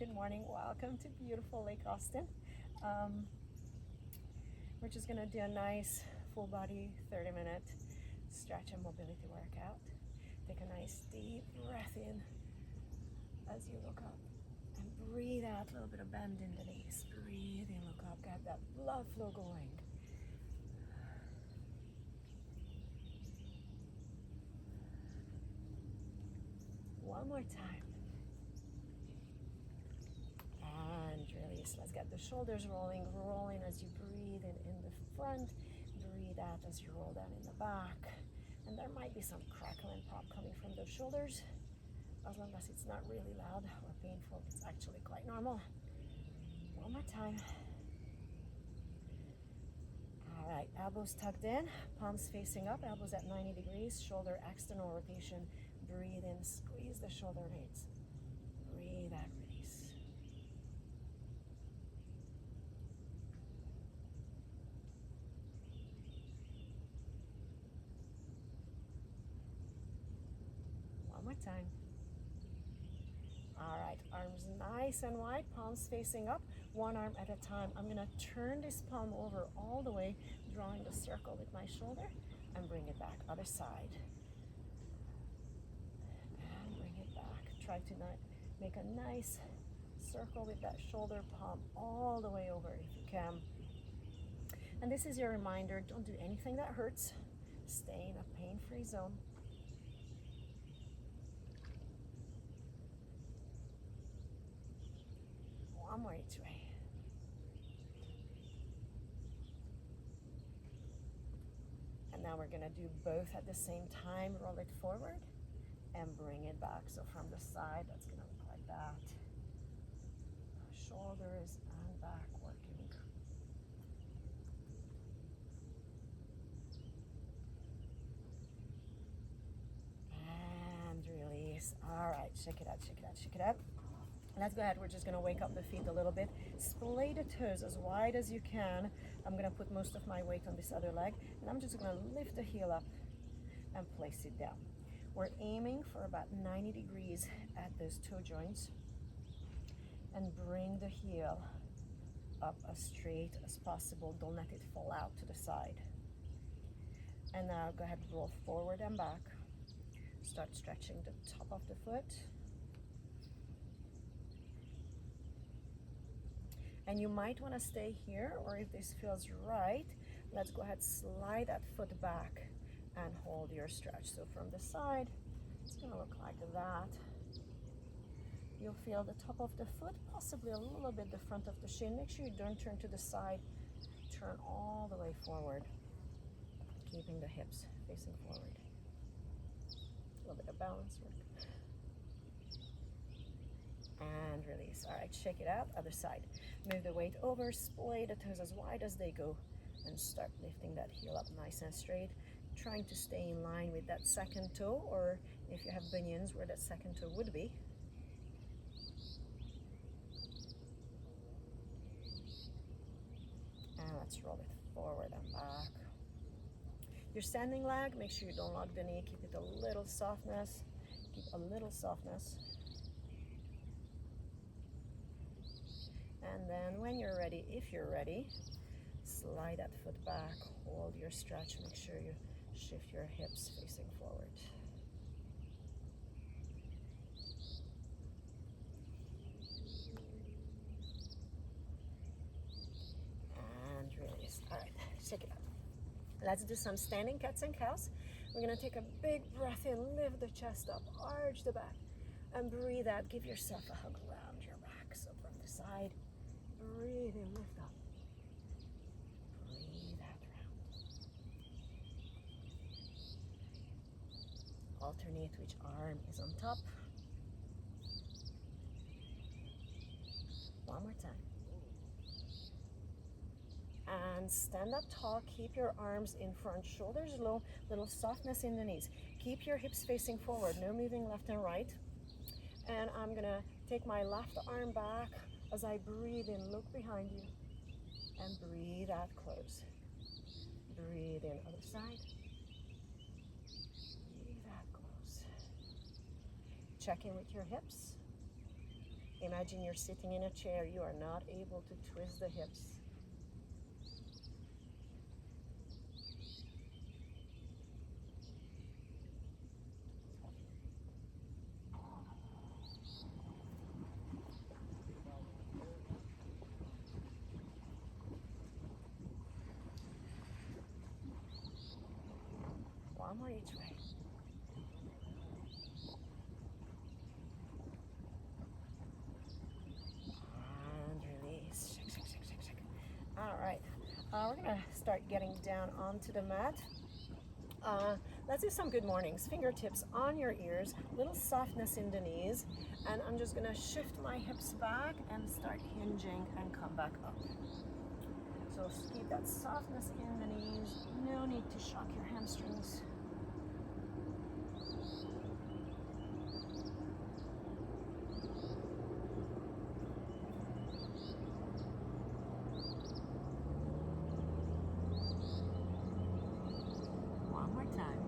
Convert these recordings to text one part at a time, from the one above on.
Good morning. Welcome to beautiful Lake Austin. Um, we're just gonna do a nice full body 30-minute stretch and mobility workout. Take a nice deep breath in as you look up and breathe out. A little bit of bend in the knees. Breathe in, look up, get that blood flow going. One more time. And release. Let's get the shoulders rolling as you breathe in the front. Breathe out as you roll down in the back. And there might be some crackle and pop coming from those shoulders. As long as it's not really loud or painful, it's actually quite normal. One more time. All right, elbows tucked in, palms facing up, elbows at 90 degrees, shoulder external rotation. Breathe in, squeeze the shoulder blades. Breathe out, release. One more time. All right, arms nice and wide, palms facing up, one arm at a time. I'm gonna turn this palm over all the way, drawing the circle with my shoulder, and bring it back, other side. And bring it back. Try to make a nice circle with that shoulder palm all the way over if you can. And this is your reminder, don't do anything that hurts. Stay in a pain-free zone. One more each way. And now we're gonna do both at the same time. Roll it forward and bring it back. So from the side, that's gonna look like that. Shoulders and back working. And release. All right, shake it out, shake it out, shake it out. Let's go ahead, we're just gonna wake up the feet a little bit. Splay the toes as wide as you can. I'm gonna put most of my weight on this other leg, and I'm just gonna lift the heel up and place it down. We're aiming for about 90 degrees at those toe joints, and bring the heel up as straight as possible. Don't let it fall out to the side. And now go ahead, roll forward and back. Start stretching the top of the foot. And you might want to stay here, or if this feels right, let's go ahead, slide that foot back and hold your stretch. So from the side, it's going to look like that. You'll feel the top of the foot, possibly a little bit the front of the shin. Make sure you don't turn to the side. Turn all the way forward, keeping the hips facing forward. A little bit of balance work. And release. All right, shake it out, other side. Move the weight over, splay the toes as wide as they go, and start lifting that heel up nice and straight. Trying to stay in line with that second toe, or if you have bunions, where that second toe would be. And let's roll it forward and back. Your standing leg, make sure you don't lock the knee. Keep it a little softness. Keep a little softness. And then when you're ready, if you're ready, slide that foot back, hold your stretch, make sure you shift your hips facing forward. And release. All right, shake it out. Let's do some standing cats and cows. We're gonna take a big breath in, lift the chest up, arch the back, and breathe out. Give yourself a hug around your back. So from the side, breathe in, lift up. Breathe out, round. Alternate which arm is on top. One more time. And stand up tall, keep your arms in front, shoulders low, little softness in the knees. Keep your hips facing forward, no moving left and right. And I'm gonna take my left arm back as I breathe in, look behind you, and breathe out, close. Breathe in, other side. Breathe out, close. Check in with your hips. Imagine you're sitting in a chair. You are not able to twist the hips. One more each way. And release. Shake, shake, shake, shake, shake. All right. We're going to start getting down onto the mat. Let's do some good mornings. Fingertips on your ears, little softness in the knees, and I'm just gonna shift my hips back and start hinging and come back up. So keep that softness in the knees. No need to shock your hamstrings. One more time.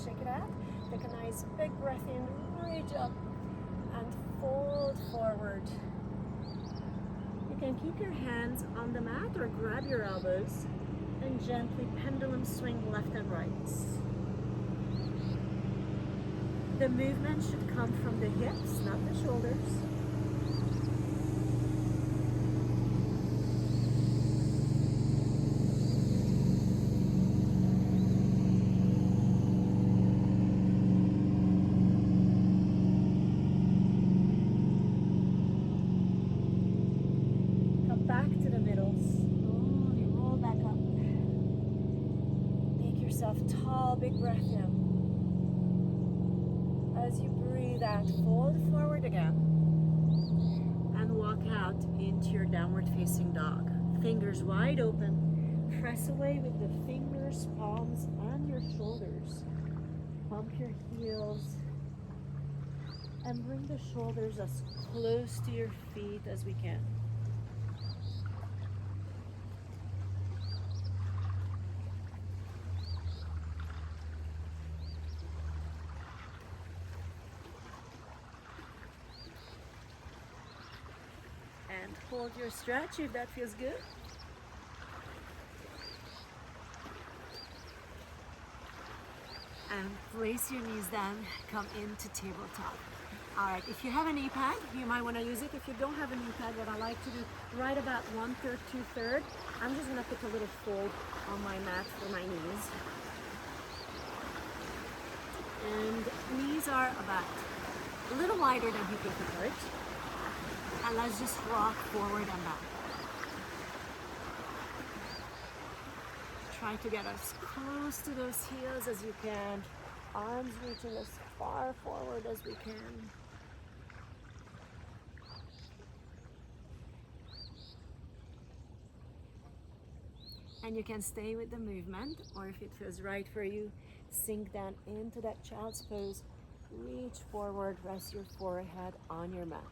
Shake it out. Take a nice big breath in, reach up and fold forward. You can keep your hands on the mat or grab your elbows and gently pendulum swing left and right. The movement should come from the hips, not the shoulders. Back to the middle, slowly roll back up. Make yourself tall, big breath in. As you breathe out, fold forward again and walk out into your downward facing dog. Fingers wide open, press away with the fingers, palms, and your shoulders. Pump your heels and bring the shoulders as close to your feet as we can. And hold your stretch if that feels good. And place your knees down, come into tabletop. All right, if you have a knee pad, you might want to use it. If you don't have a knee pad, what I like to do, right about 1/3, 2/3, I'm just going to put a little fold on my mat for my knees. And knees are about a little wider than hip width apart. And let's just rock forward and back. Try to get as close to those heels as you can. Arms reaching as far forward as we can. And you can stay with the movement, or if it feels right for you, sink down into that child's pose. Reach forward, rest your forehead on your mat.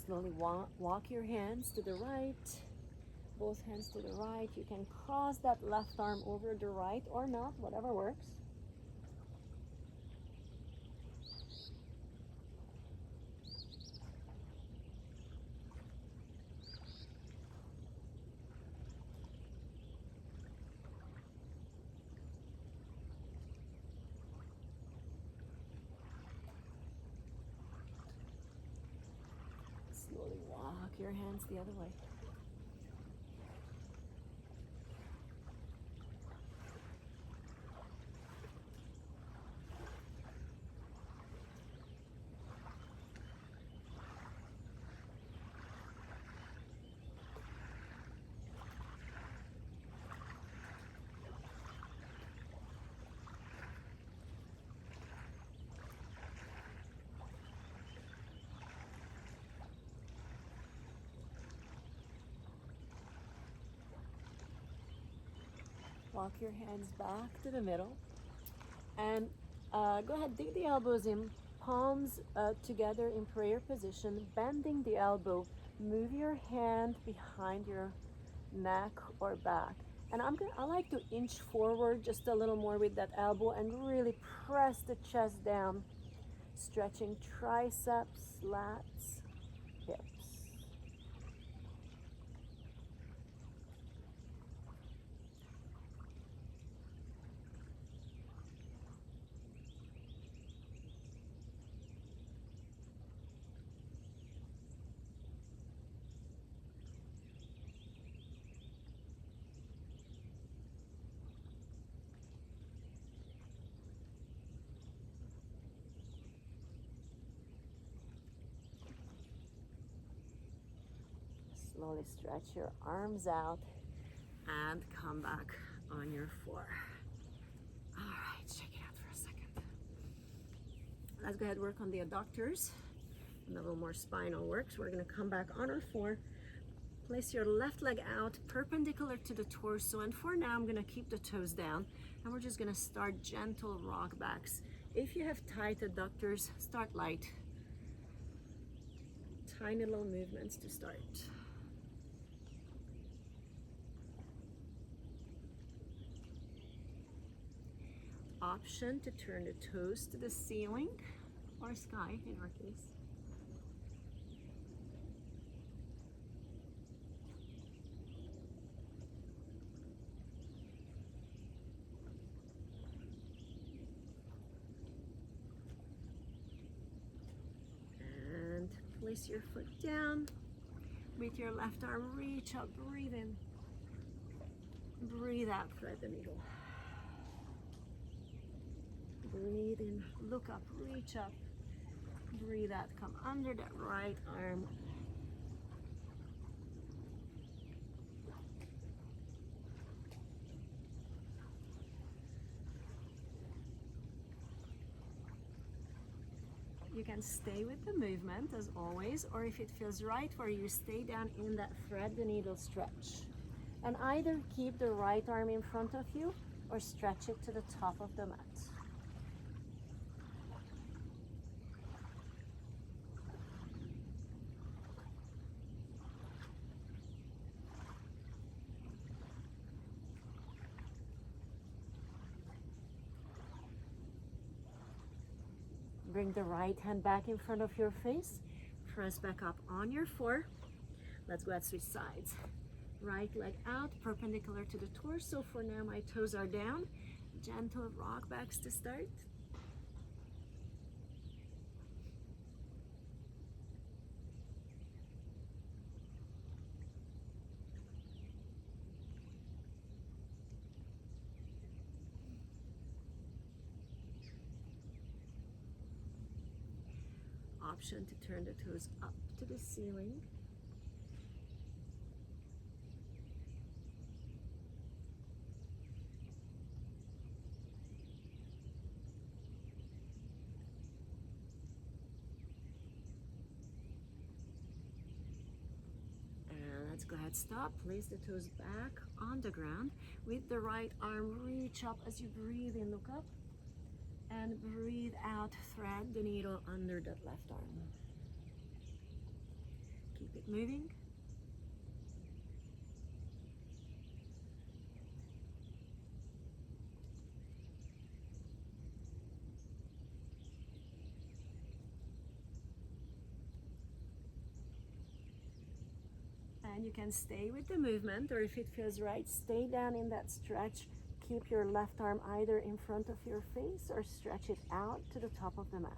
Slowly walk your hands to the right, both hands to the right. You can cross that left arm over the right or not, whatever works. Slowly walk your hands the other way. walk your hands back to the middle. And go ahead, dig the elbows in, palms together in prayer position, bending the elbow. Move your hand behind your neck or back. And I like to inch forward just a little more with that elbow and really press the chest down, stretching triceps, lats, hips. Slowly stretch your arms out and come back on your floor. All right, check it out for a second. Let's go ahead and work on the adductors and a little more spinal work. So we're gonna come back on our floor. Place your left leg out perpendicular to the torso, and for now I'm gonna keep the toes down, and we're just gonna start gentle rock backs. If you have tight adductors, start light. Tiny little movements to start. Option to turn the toes to the ceiling or sky in our case. And place your foot down. With your left arm, reach up, breathe in. Breathe out, thread the needle. Breathe in, look up, reach up, breathe out, come under that right arm. You can stay with the movement as always, or if it feels right for you, stay down in that thread the needle stretch. And either keep the right arm in front of you or stretch it to the top of the mat. Bring the right hand back in front of your face. Press back up on your floor. Let's go ahead, switch sides. Right leg out, perpendicular to the torso. For now, my toes are down. Gentle rock backs to start. Option to turn the toes up to the ceiling. And let's go ahead, stop. Place the toes back on the ground. With the right arm, reach up as you breathe in, look up. And breathe out, thread the needle under that left arm. Keep it moving. And you can stay with the movement, or if it feels right, stay down in that stretch. Keep your left arm either in front of your face or stretch it out to the top of the mat.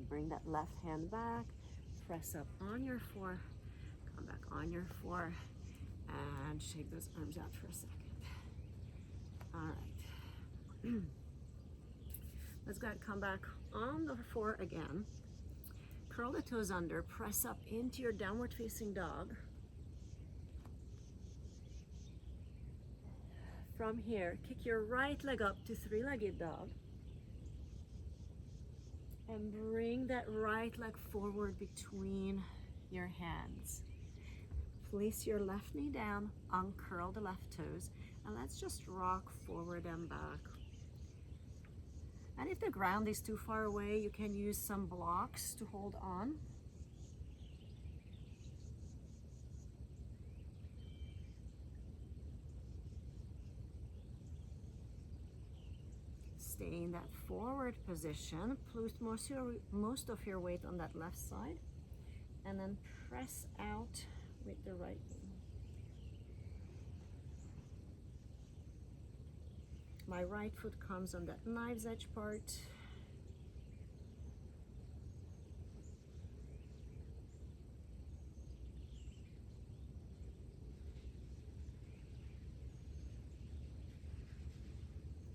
Bring that left hand back, press up on your floor, come back on your floor, and shake those arms out for a second. All right. Let's go ahead and come back on the floor again. Curl the toes under, press up into your downward facing dog. From here, kick your right leg up to three-legged dog. And bring that right leg forward between your hands. Place your left knee down, uncurl the left toes, and let's just rock forward and back. And if the ground is too far away, you can use some blocks to hold on. Stay in that forward position. Place most of your weight on that left side, and then press out with the right knee. My right foot comes on that knife's edge part.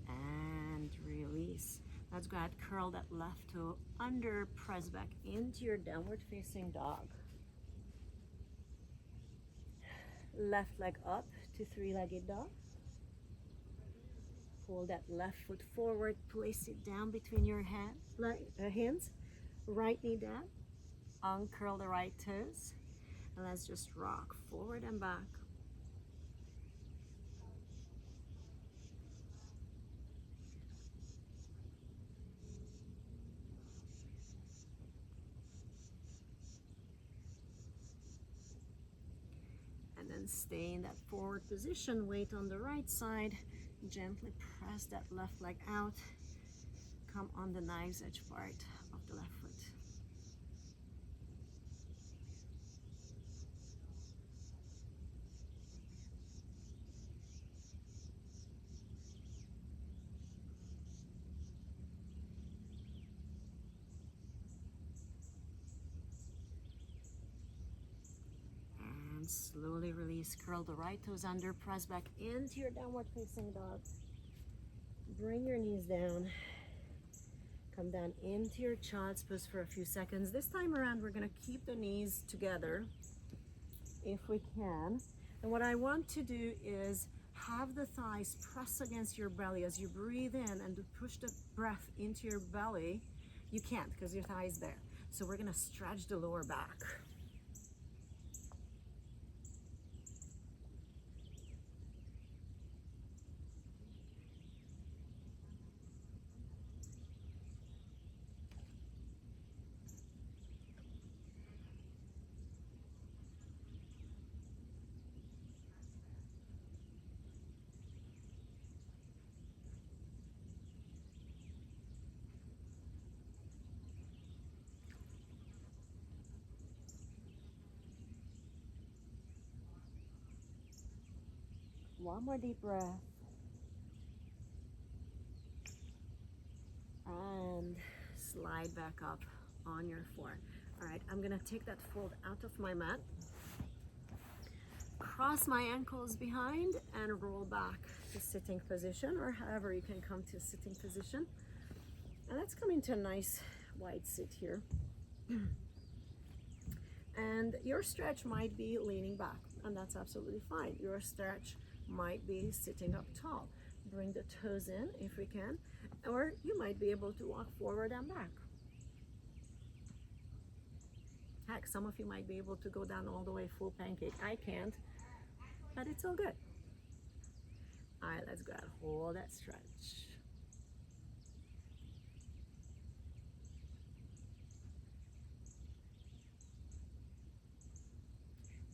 And release. Let's go ahead, curl that left toe under, press back into your downward facing dog. Left leg up to three-legged dog. Pull that left foot forward, place it down between your hands. Right knee down, uncurl the right toes, and let's just rock forward and back. And then stay in that forward position, weight on the right side. Gently press that left leg out. Come on the knife's edge part of the left foot. And slowly release, curl the right toes under, press back into your downward facing dog. Bring your knees down. Come down into your child's pose for a few seconds. This time around, we're gonna keep the knees together if we can. And what I want to do is have the thighs press against your belly as you breathe in and to push the breath into your belly. You can't because your thigh is there. So we're gonna stretch the lower back. One more deep breath. And slide back up on your floor. All right, I'm gonna take that fold out of my mat. Cross my ankles behind and roll back to sitting position, or however you can come to sitting position. And let's come into a nice wide sit here. And your stretch might be leaning back, and that's absolutely fine. Your stretch might be sitting up tall. Bring the toes in if we can, or you might be able to walk forward and back. Heck, some of you might be able to go down all the way full pancake. I can't, but it's all good. All right, let's go ahead, hold that stretch.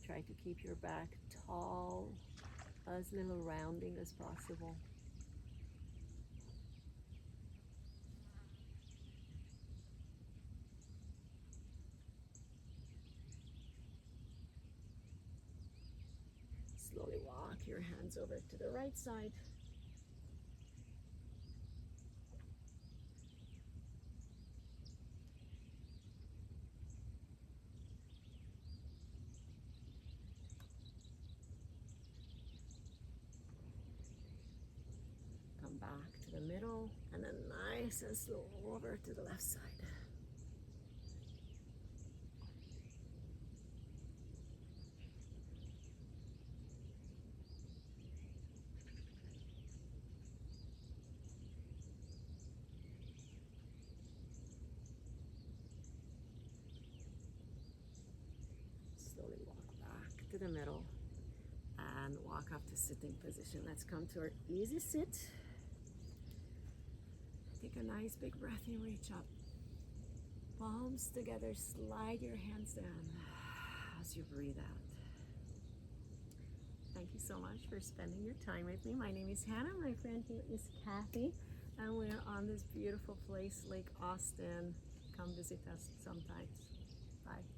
Try to keep your back tall, as little rounding as possible. Slowly walk your hands over to the right side. Back to the middle, and then nice and slow over to the left side. to the middle and walk up to sitting position. Let's come to our easy sit. Take a nice big breath in, reach up. Palms together, slide your hands down as you breathe out. Thank you so much for spending your time with me. My name is Hannah, my friend here is Kathy, and we're on this beautiful place, Lake Austin. Come visit us sometimes. Bye.